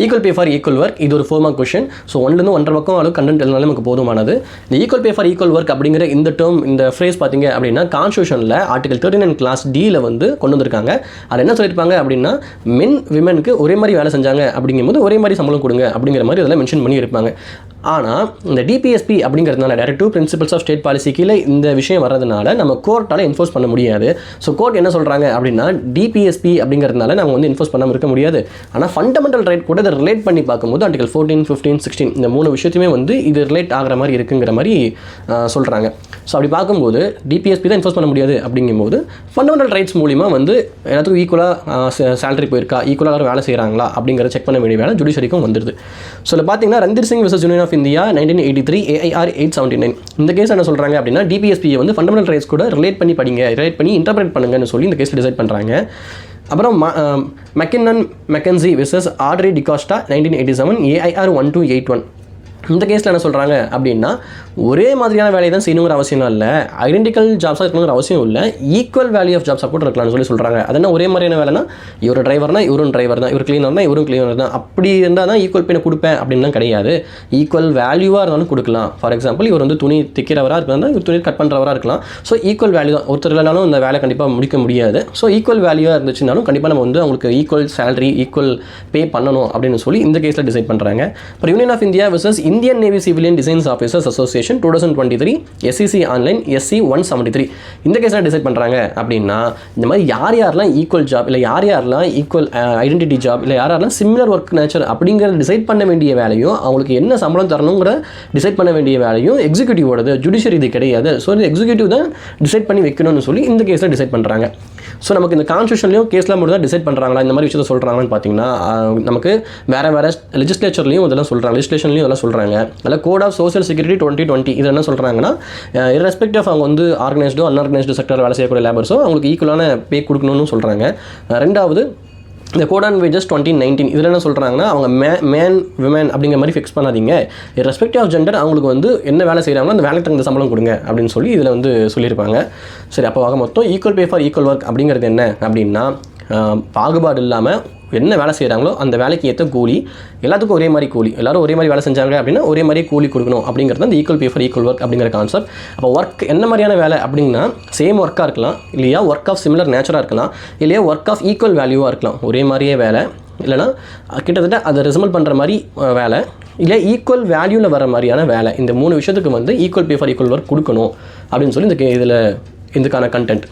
Equal pay for equal work இது ஒரு 4 mark question. So 1லேருந்து 1.5 பக்கம் அளவு கண்டென்ட் எழுதினாலே நமக்கு போதுமானது. இந்த equal pay for equal work அப்படிங்கிற இந்த டேர்ம் இந்த ஃப்ரேஸ் பார்த்தீங்க அப்படின்னா கான்ஸ்டியூஷனில் ஆர்டிகல் 39 கிளாஸ் டியில் வந்து கொண்டு வந்திருக்காங்க. அது என்ன சொல்லியிருப்பாங்க அப்படின்னா மென் விமனுக்கு ஒரே மாதிரி வேலை செஞ்சாங்க அப்படிங்கும்போது ஒரே மாதிரி சம்பளம் கொடுங்க அப்படிங்கிற மாதிரி அதெல்லாம் மென்ஷன் பண்ணி இருப்பாங்க. ஆனால் இந்த டிபிஎஸ்பி அப்படிங்கிறதுனால directive principles of state policy கீழே இந்த விஷயம் வர்றதுனால நம்ம கோர்ட்டால் என்ஃபோர்ஸ் பண்ண முடியாது. ஸோ கோர்ட் என்ன சொல்கிறாங்க அப்படின்னா டிபிஎஸ்பி அப்படிங்கிறதுனால நம்ம வந்து என்ஃபோர்ஸ் பண்ணாமல் இருக்க முடியாது. ஆனால் ஃபண்டமெண்டல் ரைட் கூட இதை ரிலேட் பண்ணி பார்க்கும்போது ஆர்டிகல் 14, 15, 16 இந்த 3 விஷயத்தையுமே வந்து இது ரிலேட் ஆகிற மாதிரி இருக்குங்கிற மாதிரி சொல்கிறாங்க. ஸோ அப்படி பார்க்கும்போது டிபிஎஸ்பி தான் என்ஃபோர்ஸ் பண்ண முடியாது அப்படிங்கும்போது ஃபண்டமெண்டல் ரைட்ஸ் மூலிமா வந்து எல்லாத்துக்கும் ஈக்குவலாக சேலரி போயிருக்கா, ஈக்குவலாக வேலை செய்கிறாங்களா அப்படிங்கிறத செக் பண்ண வேண்டிய வேலை ஜுடிஷரிக்கும் வந்துடுது. ஸோ இதில் பார்த்தீங்கன்னா Randhir Singh versus union of India 1983 AIR 879 இந்த கேஸ் என்ன சொல்கிறாங்க அப்படின்னா டிபிஎஸ்பியை வந்து ஃபண்டமெண்டல் ரைட்ஸ் கூட ரிலேட் பண்ணி இன்டர்பிரேட் பண்ணுங்கன்னு சொல்லி இந்த கேஸில் டிசைட் பண்ணுறாங்க. அப்புறம் மெக்கன்சி வெர்சஸ் ஆட்ரி டிகாஸ்டா 1987 AIR 1281 இந்த கேஸில் என்ன சொல்கிறாங்க அப்படின்னா ஒரே மாதிரியான வேலையை தான் செய்யணுங்கிற அவசியம் இல்லை, ஐடென்டிக்கல் ஜாப்ஸாக இருக்கணுங்கிற அவசியம் இல்லை, ஈக்குவல் வேல்யூ ஆஃப் ஜாப்ஸாக கூட இருக்கலாம்னு சொல்லி சொல்கிறாங்க. அது என்ன ஒரே மாதிரியான வேலைனா இவர் டிரைவர்னா இவரும் டிரைவர் தான், இவர் கிளீனர்னா இவரும் கிளீனர் தான், அப்படி இருந்தால் தான் ஈக்குவல் பேனை கொடுப்பேன் அப்படின்லாம் கிடையாது. ஈக்குவல் வேல்யூவாக இருந்தாலும் கொடுக்கலாம். ஃபார் எக்ஸாம்பிள் இவர் வந்து துணி தைக்கிறவராக இருக்கலாம், இவர் துணி கட் பண்ணுறவராக இருக்கலாம். ஸோ ஈக்குவல் வேல்யூ தான், ஒருத்தர் இல்லைனாலும் இந்த வேலை கண்டிப்பாக முடிக்க முடியாது. ஸோ ஈக்குவல் வேல்யூவாக இருந்துச்சுனாலும் கண்டிப்பாக நம்ம வந்து அவங்களுக்கு ஈக்குவல் சேலரி ஈக்குவல் பே பண்ணணும் அப்படின்னு சொல்லி இந்த கேஸில் டிசைட் பண்ணுறாங்க. அப்புறம் union of India versus Indian navy civilian designs officers association 2023 SEC online SC 173 இந்த கேஸில் டிசைட் பண்ணுறாங்க அப்படின்னா இந்த மாதிரி யாரெல்லாம் ஈக்குவல் ஜாப் இல்லை யாரெல்லாம் ஈக்குவல் ஐடென்டிட்டி ஜாப் இல்லை யாரெல்லாம் சிமிலர் ஒர்க் நேச்சர் அப்படிங்கிறத டிசைட் பண்ண வேண்டிய வேலையும் அவங்களுக்கு என்ன சம்பளம் தரணுங்கிற டிசைட் பண்ண வேண்டிய வேலையும் எக்ஸிக்யூட்டிவோடது, ஜுடிஷியரி இது கிடையாது. ஸோ இந்த எக்ஸிக்யூட்டிவ் தான் டிசைட் பண்ணி வைக்கணும்னு சொல்லி இந்த கேஸில் டிசைட் பண்ணுறாங்க. ஸோ நமக்கு இந்த கான்ஸ்டியூஷன்லையும் கேஸில் மட்டும் தான் டிசைட் பண்ணுறாங்களா இந்த மாதிரி விஷயத்தை சொல்கிறாங்கன்னு பார்த்தீங்கன்னா நமக்கு வேறு லெஜிஸ்லேச்சர்லையும் இதெல்லாம் சொல்கிறாங்க, லெஜிஸ்லேஷன்லையும் இதெல்லாம் சொல்கிறாங்க. அதில் கோட் ஆஃப் சோஷியல் செக்யூரிட்டி 2020 இது என்ன சொல்கிறாங்கன்னா இரஸ்பெக்டிவ் அவங்க வந்து ஆர்கனைஸ்டோ அன்ஆர்கனைஸ்டு செக்டர் வேலை செய்யக்கூடிய லேபர்ஸோ அவங்களுக்கு ஈக்குவலான பே கொடுக்கணும்னு சொல்கிறாங்க. ரெண்டாவது இந்த கோட் ஆன் வேஜஸ் 2019 இதில் என்ன சொல்கிறாங்கன்னா அவங்க மேன் விமன் அப்படிங்கிற மாதிரி ஃபிக்ஸ் பண்ணாதீங்க, ரெஸ்பெக்டிவ் ஆஃப் ஜெண்டர் அவங்களுக்கு வந்து என்ன வேலை செய்கிறாங்களோ அந்த வேலைக்கு தகுந்த சம்பளம் கொடுங்க அப்படின்னு சொல்லி இதில் வந்து சொல்லியிருப்பாங்க. சரி, அப்போ ஆக மொத்தம் equal pay for equal work அப்படிங்கிறது என்ன அப்படின்னா பாகுபாடு இல்லாமல் என்ன வேலை செய்கிறாங்களோ அந்த வேலைக்கு ஏற்ற கூலி, எல்லாத்துக்கும் ஒரே மாதிரி கூலி, எல்லாரும் ஒரே மாதிரி வேலை செஞ்சாங்க அப்படின்னா ஒரே மாதிரி கூலி கொடுக்கணும் அப்படிங்கிறது அந்த equal pay for equal work அப்படிங்கிற கான்செப்ட். அப்போ ஒர்க் என்ன மாதிரியான வேலை அப்படின்னா சேம் ஒர்க்காக இருக்கலாம், இல்லையா ஒர்க் ஆஃப் சிமிலர் நேச்சராக இருக்கலாம், இல்லையா ஒர்க் ஆஃப் ஈக்குவல் வேல்யூவாக இருக்கலாம், ஒரே மாதிரியே வேலை இல்லைனா கிட்டத்தட்ட அதை ரிசல்ட் பண்ணுற மாதிரி வேலை, இல்லை ஈக்குவல் வேல்யூவில் வர மாதிரியான வேலை. இந்த 3 விஷயத்துக்கு வந்து equal pay for equal work கொடுக்கணும் அப்படின்னு சொல்லி இதில் இதுக்கான கண்டென்ட்.